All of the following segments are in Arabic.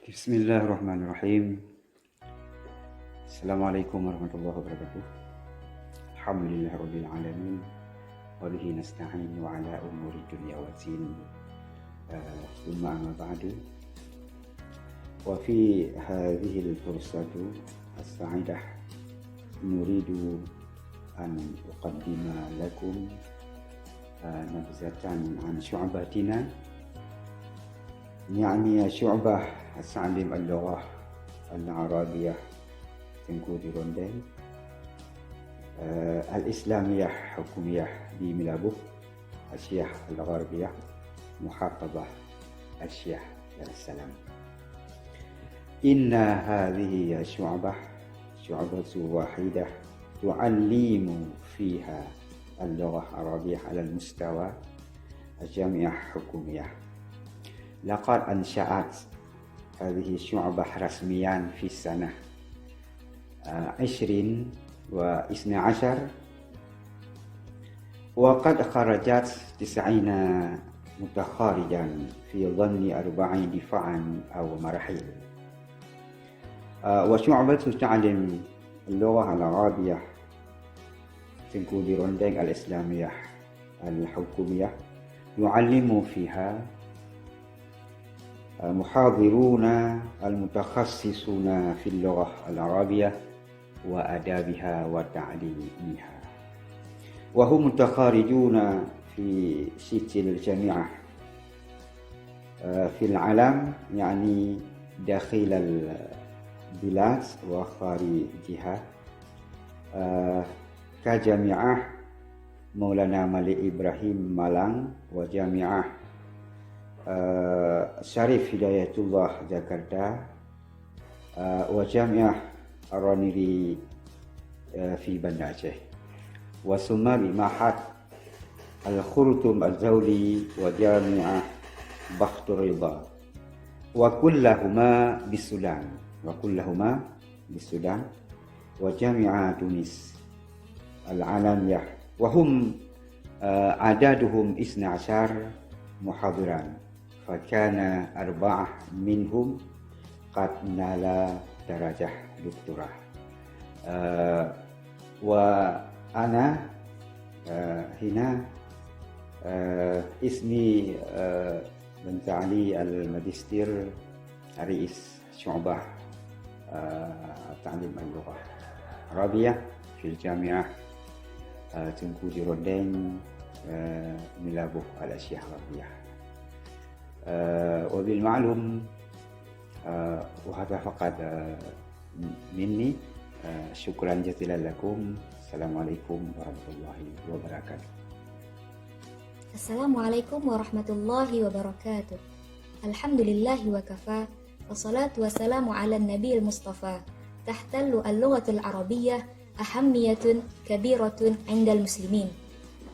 بسم الله الرحمن الرحيم. السلام عليكم ورحمة الله وبركاته. الحمد لله رب العالمين وبه نستعين وعلى أمور الدنيا والدين. ثم أما بعد، وفي هذه الفرصة السعيدة نريد أن أقدم لكم نبذة عن شعبتنا، يعني شعبة تعليم اللغة العربية Tengku Dirondeng، الإسلامية حكومية بملابو، الشيخ الغربية محافظة الشيخ دار السلام. إن هذه الشعبة شعبة واحدة تعلم فيها اللغة العربية على المستوى الجامعة الحكومية. لقد أنشأت هذه الشعبة رسميا في السنة 2012، وقد خرجت 90 متخرجا في ضمن 40 دفاعا أو مراحل. وشعبة تعلم اللغة العربية Tengku Dirondeng الإسلامية الحكومية يعلم فيها محاضرون المتخصصون في اللغة العربية وآدابها وتعليمها، وهم متخرجون في 6 الجامعة في العالم، يعني داخل البلاد وخارجها، كجامعة مولانا مالك إبراهيم مالان، وجامعة Syarif Hidayatullah Jakarta, وجامعة الرانيري في بندا أعشى، وثم بمعهد الخرطوم الدولي وجامعة بخت الرضا، وكلهما بالسودان، وجامعة تونس العالمية، وهم عددهم 12 محاضرا، فكان 4 منهم قد نال درجة دكتوراه. وأنا هنا اسمي بنت علي الماجستير رئيس شعبة تعليم اللغة العربية في الجامعة Tengku Dirondeng ملابو الأشياء الغربية. وبالمعلوم وهذا فقط مني. شكرا جزيلا لكم. السلام عليكم ورحمة الله وبركاته. السلام عليكم ورحمة الله وبركاته. الحمد لله وكفى، والصلاة والسلام على النبي المصطفى. تحتل اللغة العربية أهمية كبيرة عند المسلمين،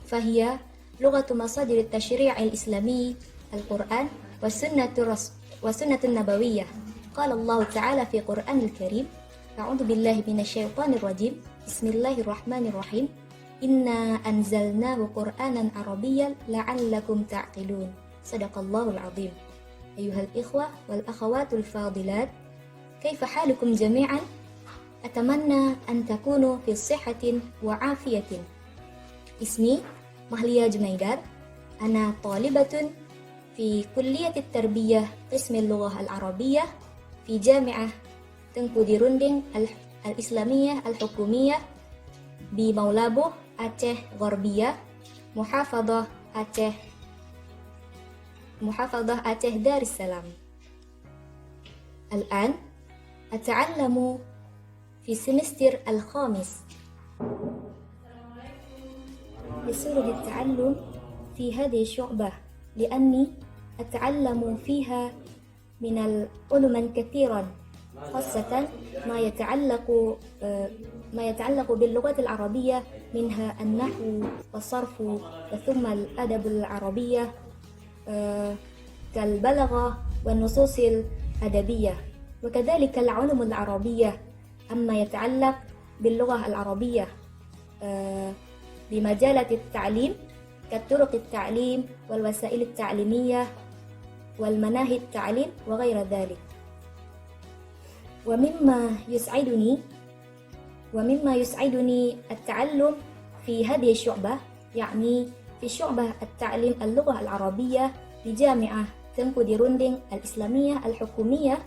فهي لغة مصادر التشريع الإسلامي، القرآن والسنة النبوية. قال الله تعالى في القرآن الكريم: أعوذ بالله من الشيطان الرجيم، بسم الله الرحمن الرحيم، إنا أنزلناه قرآنا عربيا لعلكم تعقلون. صدق الله العظيم. أيها الإخوة والأخوات الفاضلات، كيف حالكم جميعا؟ أتمنى أن تكونوا في صحة وعافية. اسمي مهلية جميدار، أنا طالبة في كلية التربية قسم اللغة العربية في جامعة Tengku Dirondeng الإسلامية الحكومية بمولابو أعشى غربية، محافظة أعشى دار السلام. الآن أتعلم في السمستر الخامس. يسرني التعلم في هذه الشعبة لأني أتعلم فيها من العلوم كثيرا، خاصة ما يتعلق باللغة العربية، منها النحو والصرف، ثم الأدب العربية كالبلاغة والنصوص الأدبية، وكذلك العلوم العربية أما يتعلق باللغة العربية بمجالات التعليم كطرق التعليم والوسائل التعليمية والمناهج التعليم وغير ذلك. ومما يسعدني التعلم في هذه الشعبة، يعني في شعبة التعليم اللغة العربية بجامعة تنكو دي روندين الإسلامية الحكومية،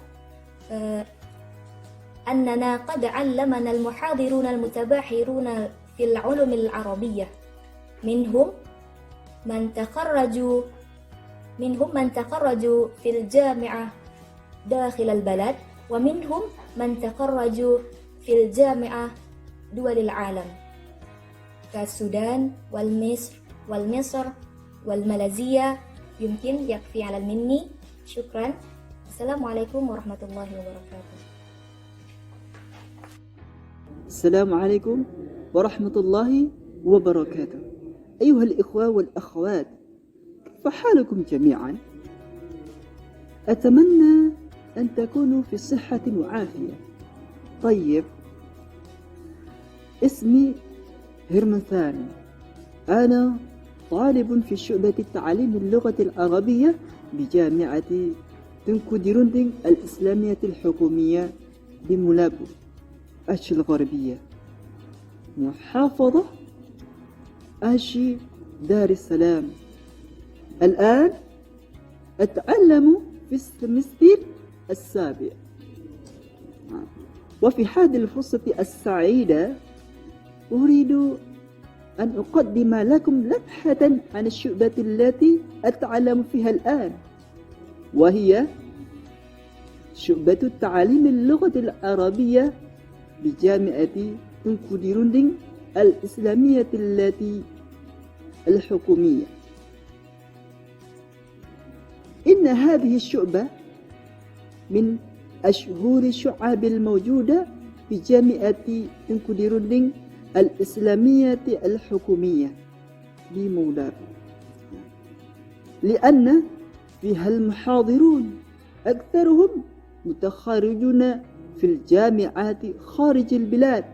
أننا قد علمنا المحاضرون المتباحرون في العلوم العربية، منهم من تخرجوا في الجامعة داخل البلد، ومنهم من تخرجوا في الجامعة دول العالم كالسودان والمصر والماليزيا. يمكن يكفي على المني. شكرا. السلام عليكم ورحمة الله وبركاته. السلام عليكم ورحمة الله وبركاته. أيها الإخوة والأخوات، كيف حالكم جميعا؟ أتمنى أن تكونوا في صحة وعافية. طيب، اسمي هرمان ثاني، أنا طالب في شعبة تعليم اللغة العربية بجامعة تنكو دي روندين الإسلامية الحكومية بمولابو أشي الغربية، محافظة أشي دار السلام. الآن أتعلم في السمستر السابع، وفي هذه الفرصة السعيدة أريد أن أقدم لكم لمحة عن الشعبة التي أتعلم فيها الآن، وهي شعبة تعليم اللغة العربية بجامعة تنكو دي روندين الإسلامية الحكومية. إن هذه الشعبة من أشهر الشعب الموجودة في جامعة تنكو دي روندين الإسلامية الحكومية بمولابو، لأن فيها المحاضرون أكثرهم متخرجون في الجامعات خارج البلاد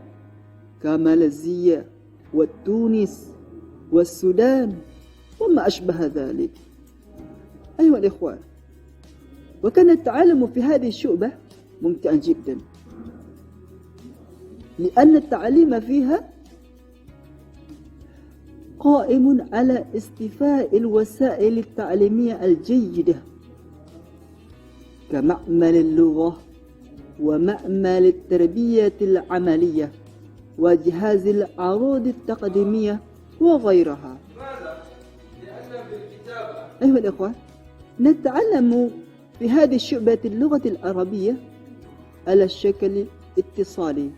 كماليزيا وتونس والسودان وما أشبه ذلك. أيها الإخوان، وكان التعلم في هذه الشعبة ممتعا جدا، لأن التعليم فيها قائم على استيفاء الوسائل التعليمية الجيدة كمعمل اللغة ومعمل التربية العملية وجهاز العروض التقديمية وغيرها. أيها الأخوة، نتعلم في هذه الشعبة اللغة العربية على الشكل الاتصالي،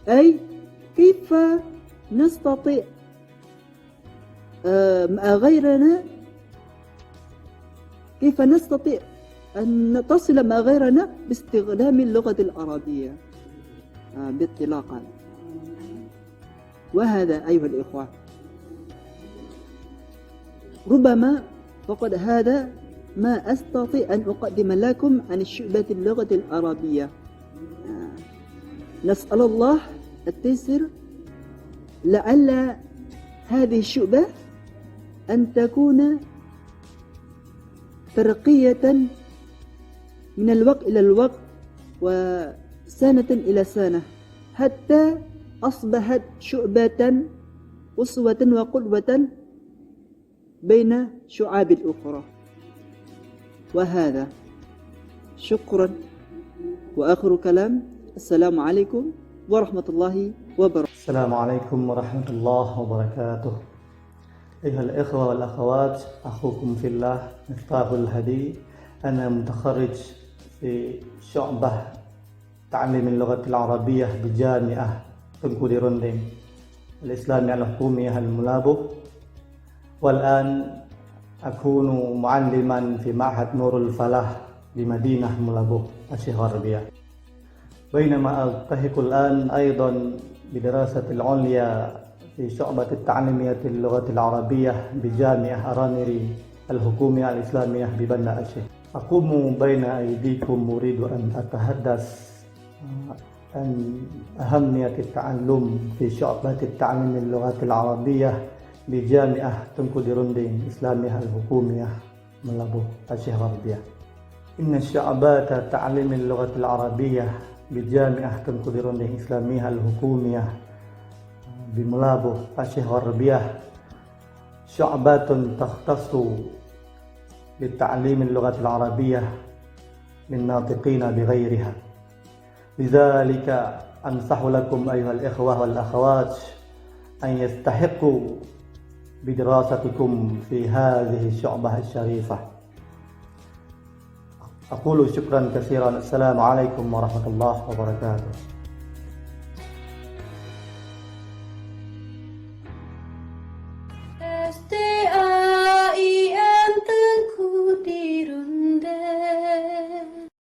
أي كيف نستطيع مع غيرنا، كيف نستطيع أن نتصل مع غيرنا باستخدام اللغة العربية باطلاقا. وهذا أيها الإخوة ربما فقد هذا ما أستطيع أن أقدم لكم عن شعبة اللغة العربية. نسأل الله التيسير، لعل هذه الشعبة أن تكون ترقية من الوقت إلى الوقت وسنة إلى سنة، حتى أصبحت شعبة أسوة وقدوة بين شعاب الأخرى. وهذا شكرا، وآخر كلام السلام عليكم ورحمة الله وبركاته. السلام عليكم ورحمة الله وبركاته. أيها الإخوة والأخوات، أخوكم في الله مفتاح الهدي. أنا متخرج في شعبة تعليم اللغة العربية بجامعة تنكو دي روندين الإسلامية الحكومية المولابو، والآن أكون معلما في معهد نور الفلاح بمدينة مولابو الغربية، بينما ألتحق الآن أيضا بدراسة العليا في شعبة التعليمية اللغة العربية بجامعة أرانيري الحكومية الإسلامية ببندا أشي. أقوم بين أيديكم أريد أن أتحدث عن أهمية التعلم في شعبة التعليم اللغة العربية بجامعة تنكو دي روندين الإسلامية الحكومية مولابو الغربية. إن شعبات تعليم اللغة العربية بجامعة تنقل درunding إسلامية الحكومية بملابو الشيخ الربيع شعبات تختص بتعليم اللغة العربية للناطقين بغيرها. لذلك أنصح لكم أيها الإخوة والأخوات أن يستحقوا بدراستكم في هذه الشعبة الشريفة. أقول شكرا كثيرا. السلام عليكم ورحمة الله وبركاته.